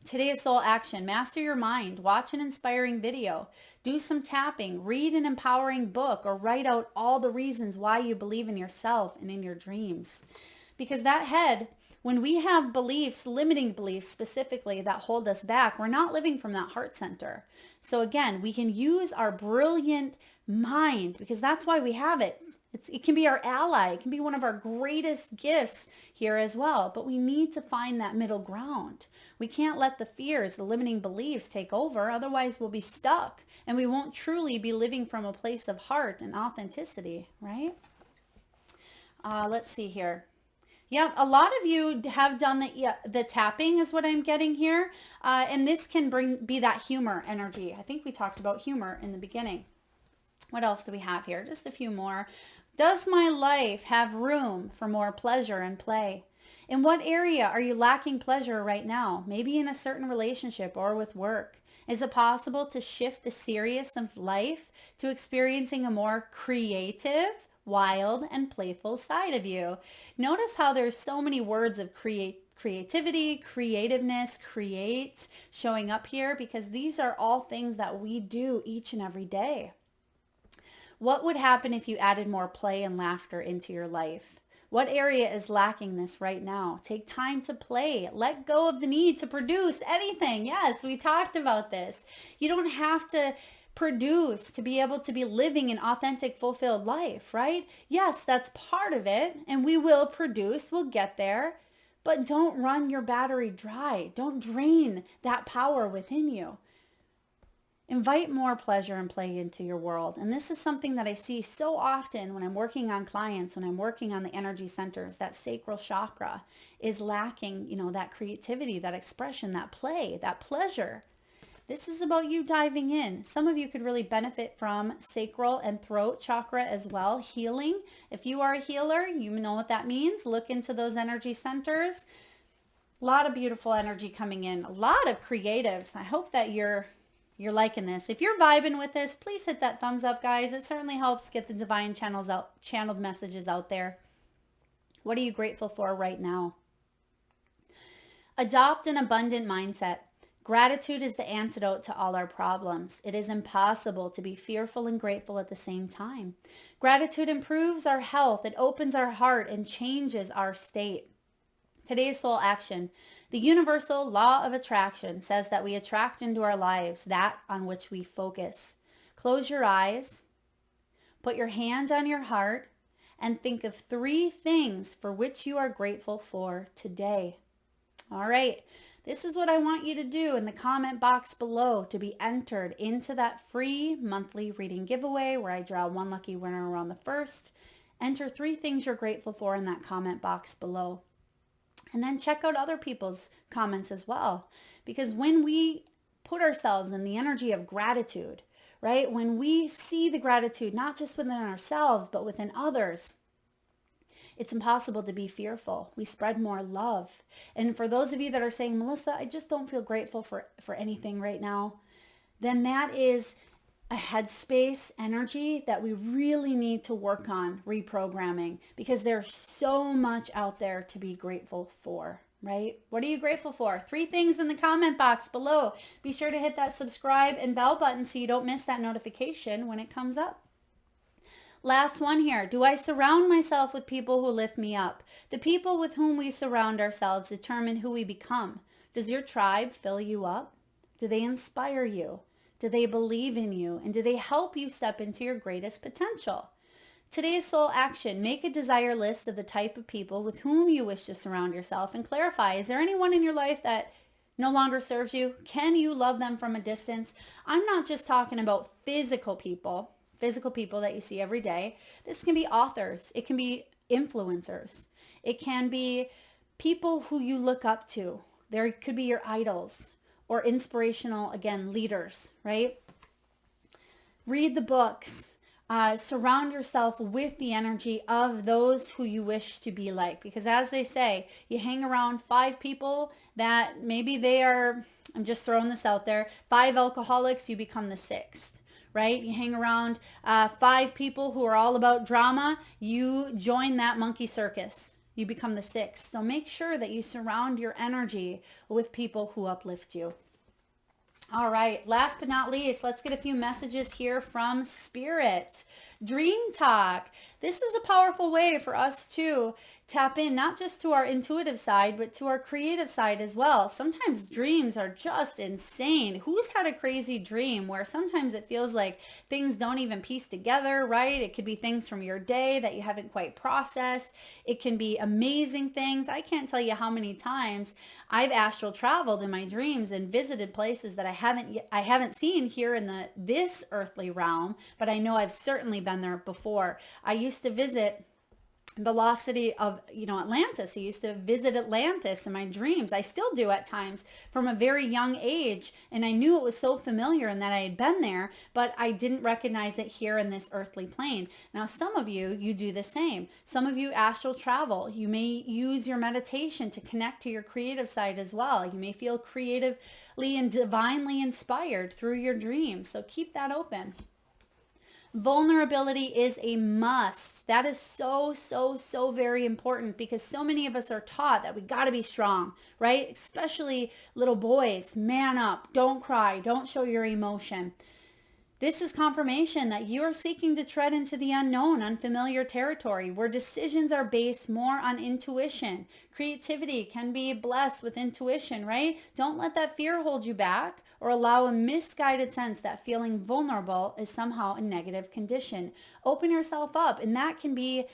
Today's soul action: master your mind, watch an inspiring video, do some tapping, read an empowering book, or write out all the reasons why you believe in yourself and in your dreams. Because that head, when we have beliefs, limiting beliefs specifically that hold us back, we're not living from that heart center. So again, we can use our brilliant mind, because that's why we have it. It can be our ally. It can be one of our greatest gifts here as well. But we need to find that middle ground. We can't let the fears, the limiting beliefs take over. Otherwise, we'll be stuck and we won't truly be living from a place of heart and authenticity, right? Let's see here. Yeah, a lot of you have done the tapping is what I'm getting here. And this can be that humor energy. I think we talked about humor in the beginning. What else do we have here? Just a few more. Does my life have room for more pleasure and play? In what area are you lacking pleasure right now? Maybe in a certain relationship or with work. Is it possible to shift the serious of life to experiencing a more creative, wild, and playful side of you? Notice how there's so many words of creativity, creativeness, create showing up here, because these are all things that we do each and every day. What would happen if you added more play and laughter into your life? What area is lacking this right now? Take time to play. Let go of the need to produce anything. Yes, we talked about this. You don't have to produce to be able to be living an authentic, fulfilled life, right? Yes, that's part of it, and we will produce. We'll get there. But don't run your battery dry. Don't drain that power within you. Invite more pleasure and play into your world. And this is something that I see so often when I'm working on clients, when I'm working on the energy centers. That sacral chakra is lacking, that creativity, that expression, that play, that pleasure. This is about you diving in. Some of you could really benefit from sacral and throat chakra as well, healing. If you are a healer, you know what that means. Look into those energy centers. A lot of beautiful energy coming in. A lot of creatives. I hope that you're liking this. If you're vibing with this, please hit that thumbs up, guys. It certainly helps get the divine channeled messages out there. What are you grateful for right now? Adopt an abundant mindset. Gratitude is the antidote to all our problems. It is impossible to be fearful and grateful at the same time. Gratitude improves our health. It opens our heart and changes our state. Today's soul action. The universal law of attraction says that we attract into our lives that on which we focus. Close your eyes, put your hand on your heart, and think of 3 things for which you are grateful for today. All right, this is what I want you to do in the comment box below to be entered into that free monthly reading giveaway where I draw 1 lucky winner around the 1st. Enter 3 things you're grateful for in that comment box below. And then check out other people's comments as well. Because when we put ourselves in the energy of gratitude, right? When we see the gratitude, not just within ourselves, but within others, it's impossible to be fearful. We spread more love. And for those of you that are saying, Melissa, I just don't feel grateful for anything right now, then that is a headspace energy that we really need to work on reprogramming, because there's so much out there to be grateful for, right? What are you grateful for? 3 things in the comment box below. Be sure to hit that subscribe and bell button so you don't miss that notification when it comes up. Last one here. Do I surround myself with people who lift me up? The people with whom we surround ourselves determine who we become. Does your tribe fill you up? Do they inspire you? Do they believe in you? And do they help you step into your greatest potential? Today's soul action: make a desire list of the type of people with whom you wish to surround yourself, and clarify, is there anyone in your life that no longer serves you? Can you love them from a distance? I'm not just talking about physical people that you see every day. This can be authors. It can be influencers. It can be people who you look up to. There could be your idols or inspirational, again, leaders, right? Read the books. surround yourself with the energy of those who you wish to be like. Because as they say, you hang around 5 people that maybe they are, I'm just throwing this out there, 5 alcoholics, you become the 6th. Right? You hang around 5 people who are all about drama, you join that monkey circus. You become the 6th. So make sure that you surround your energy with people who uplift you. All right, last but not least, let's get a few messages here from Spirit. Dream Talk. This is a powerful way for us to tap in, not just to our intuitive side, but to our creative side as well. Sometimes dreams are just insane. Who's had a crazy dream where sometimes it feels like things don't even piece together, right? It could be things from your day that you haven't quite processed. It can be amazing things. I can't tell you how many times I've astral traveled in my dreams and visited places that I haven't seen here in this earthly realm, but I know I've certainly been there before. I used to visit the lost city of, Atlantis. I used to visit Atlantis in my dreams. I still do at times from a very young age. And I knew it was so familiar and that I had been there, but I didn't recognize it here in this earthly plane. Now, some of you do the same. Some of you astral travel. You may use your meditation to connect to your creative side as well. You may feel creatively and divinely inspired through your dreams. So keep that open. Vulnerability is a must. That is so, so, so very important because so many of us are taught that we got to be strong, right? Especially little boys, man up, don't cry, don't show your emotion. This is confirmation that you are seeking to tread into the unknown, unfamiliar territory where decisions are based more on intuition. Creativity can be blessed with intuition, right? Don't let that fear hold you back or allow a misguided sense that feeling vulnerable is somehow a negative condition. Open yourself up, and that can be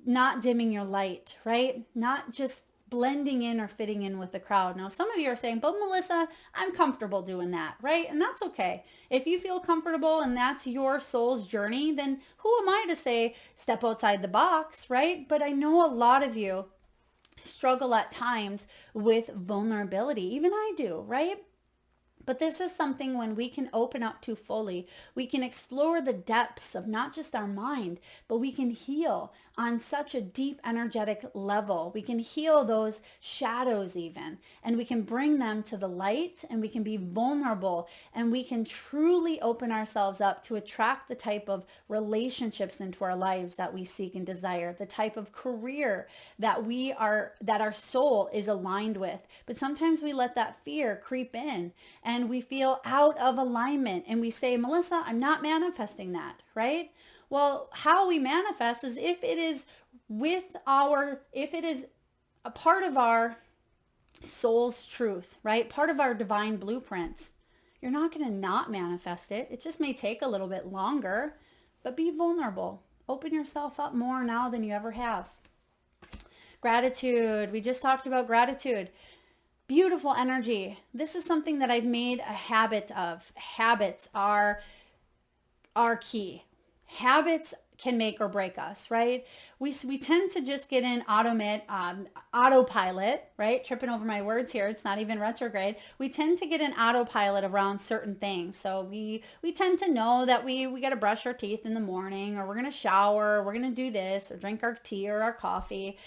not dimming your light, right? Not just blending in or fitting in with the crowd. Now, some of you are saying, but Melissa, I'm comfortable doing that, right? And that's okay. If you feel comfortable and that's your soul's journey, then who am I to say step outside the box, right? But I know a lot of you struggle at times with vulnerability. Even I do, right? But this is something when we can open up to fully, we can explore the depths of not just our mind, but we can heal on such a deep energetic level. We can heal those shadows even, and we can bring them to the light, and we can be vulnerable, and we can truly open ourselves up to attract the type of relationships into our lives that we seek and desire, the type of career that our soul is aligned with. But sometimes we let that fear creep in and we feel out of alignment and we say, Melissa, I'm not manifesting that, right? Well, how we manifest is if it is a part of our soul's truth, right? Part of our divine blueprint. You're not going to not manifest it. It just may take a little bit longer, but be vulnerable. Open yourself up more now than you ever have. Gratitude. We just talked about gratitude. Beautiful energy. This is something that I've made a habit of. Habits are key. Habits can make or break us, right? We tend to just get in autopilot, right? Tripping over my words here. It's not even retrograde. We tend to get in autopilot around certain things. So we tend to know that we got to brush our teeth in the morning, or we're going to shower, or we're going to do this, or drink our tea or our coffee.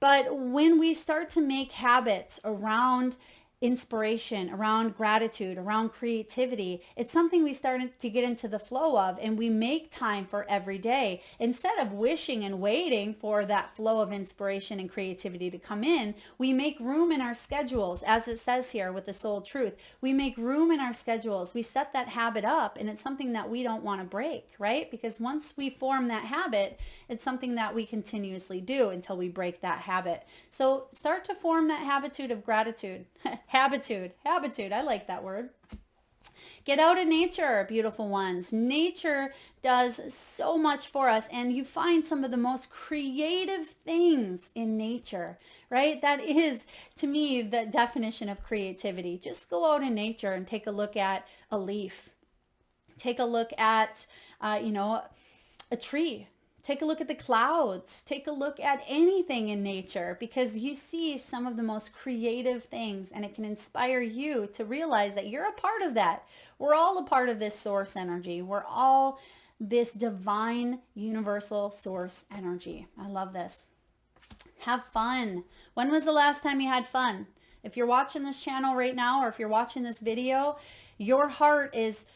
But when we start to make habits around inspiration, around gratitude, around creativity, it's something we started to get into the flow of, and we make time for every day. Instead of wishing and waiting for that flow of inspiration and creativity to come in, we make room in our schedules, as it says here with the soul truth. We make room in our schedules. We set that habit up, and it's something that we don't want to break, right? Because once we form that habit, it's something that we continuously do until we break that habit. So start to form that habitude of gratitude. Habitude. I like that word. Get out in nature, beautiful ones. Nature does so much for us, and you find some of the most creative things in nature, right? That is, to me, the definition of creativity. Just go out in nature and take a look at a leaf. Take a look at, a tree. Take a look at the clouds. Take a look at anything in nature, because you see some of the most creative things, and it can inspire you to realize that you're a part of that. We're all a part of this source energy. We're all this divine universal source energy. I love this. Have fun. When was the last time you had fun? If you're watching this channel right now, or if you're watching this video, your heart is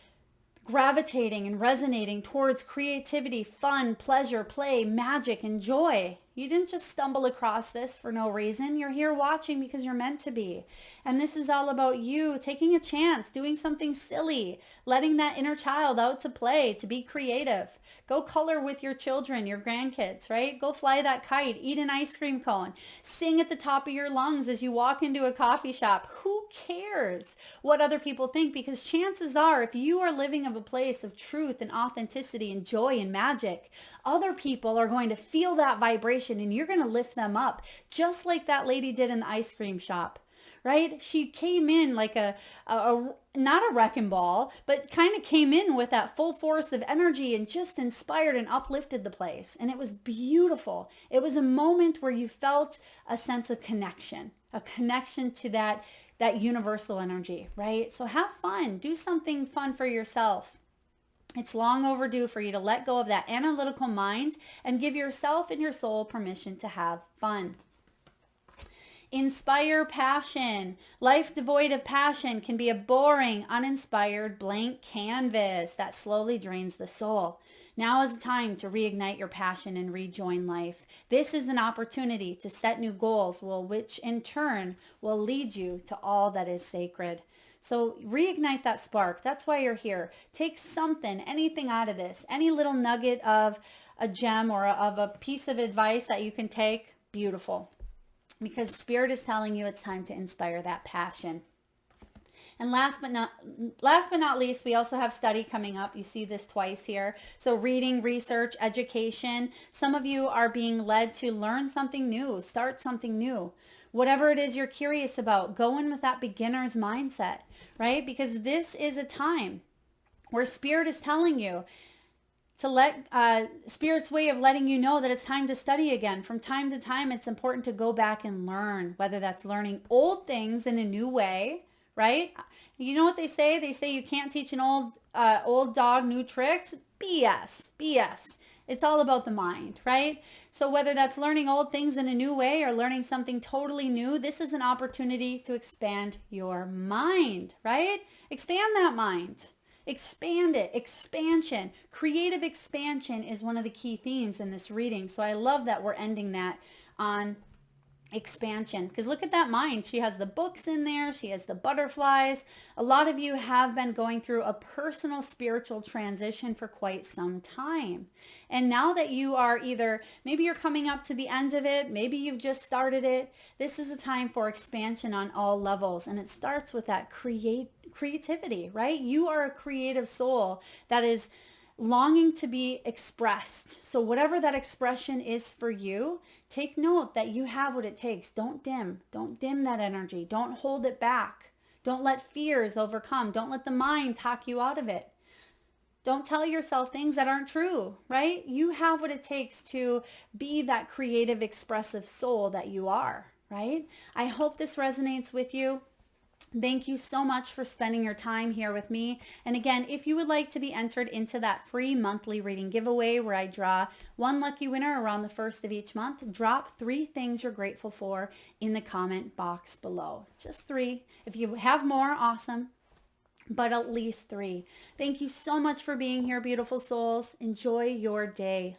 gravitating and resonating towards creativity, fun, pleasure, play, magic, and joy. You didn't just stumble across this for no reason. You're here watching because you're meant to be. And this is all about you taking a chance, doing something silly, letting that inner child out to play, to be creative. Go color with your children, your grandkids, right? Go fly that kite, eat an ice cream cone, sing at the top of your lungs as you walk into a coffee shop. Who cares what other people think? Because chances are, if you are living of a place of truth and authenticity and joy and magic, other people are going to feel that vibration and you're going to lift them up, just like that lady did in the ice cream shop. Right? She came in like a not a wrecking ball, but kind of came in with that full force of energy and just inspired and uplifted the place. And it was beautiful. It was a moment where you felt a sense of connection, a connection to that universal energy, right? So have fun. Do something fun for yourself. It's long overdue for you to let go of that analytical mind and give yourself and your soul permission to have fun. Inspire passion. Life devoid of passion can be a boring, uninspired, blank canvas that slowly drains the soul. Now is the time to reignite your passion and rejoin life. This is an opportunity to set new goals, which in turn will lead you to all that is sacred. So reignite that spark. That's why you're here. Take something, anything out of this, any little nugget of a gem or of a piece of advice that you can take. Beautiful. Because Spirit is telling you it's time to inspire that passion. And last but not least, we also have study coming up. You see this twice here. So reading, research, education. Some of you are being led to learn something new, start something new. Whatever it is you're curious about, go in with that beginner's mindset, right? Because this is a time where Spirit is telling you to let Spirit's way of letting you know that it's time to study again. From time to time, it's important to go back and learn, whether that's learning old things in a new way, right? You know what they say? They say you can't teach an old dog new tricks. BS. It's all about the mind, right? So whether that's learning old things in a new way or learning something totally new, this is an opportunity to expand your mind, right? Expand that mind. Expand it. Expansion. Creative expansion is one of the key themes in this reading. So I love that we're ending that on expansion, because look at that mind. She has the books in there. She has the butterflies. A lot of you have been going through a personal spiritual transition for quite some time. And now that you are maybe you're coming up to the end of it, maybe you've just started it, this is a time for expansion on all levels. And it starts with that creativity, right? You are a creative soul that is longing to be expressed. So whatever that expression is for you, take note that you have what it takes. Don't dim that energy. Don't hold it back. Don't let fears overcome. Don't let the mind talk you out of it. Don't tell yourself things that aren't true, right? You have what it takes to be that creative, expressive soul that you are, right? I hope this resonates with you. Thank you so much for spending your time here with me. And again, if you would like to be entered into that free monthly reading giveaway where I draw one lucky winner around the first of each month, drop 3 things you're grateful for in the comment box below. Just 3. If you have more, awesome. But at least 3. Thank you so much for being here, beautiful souls. Enjoy your day.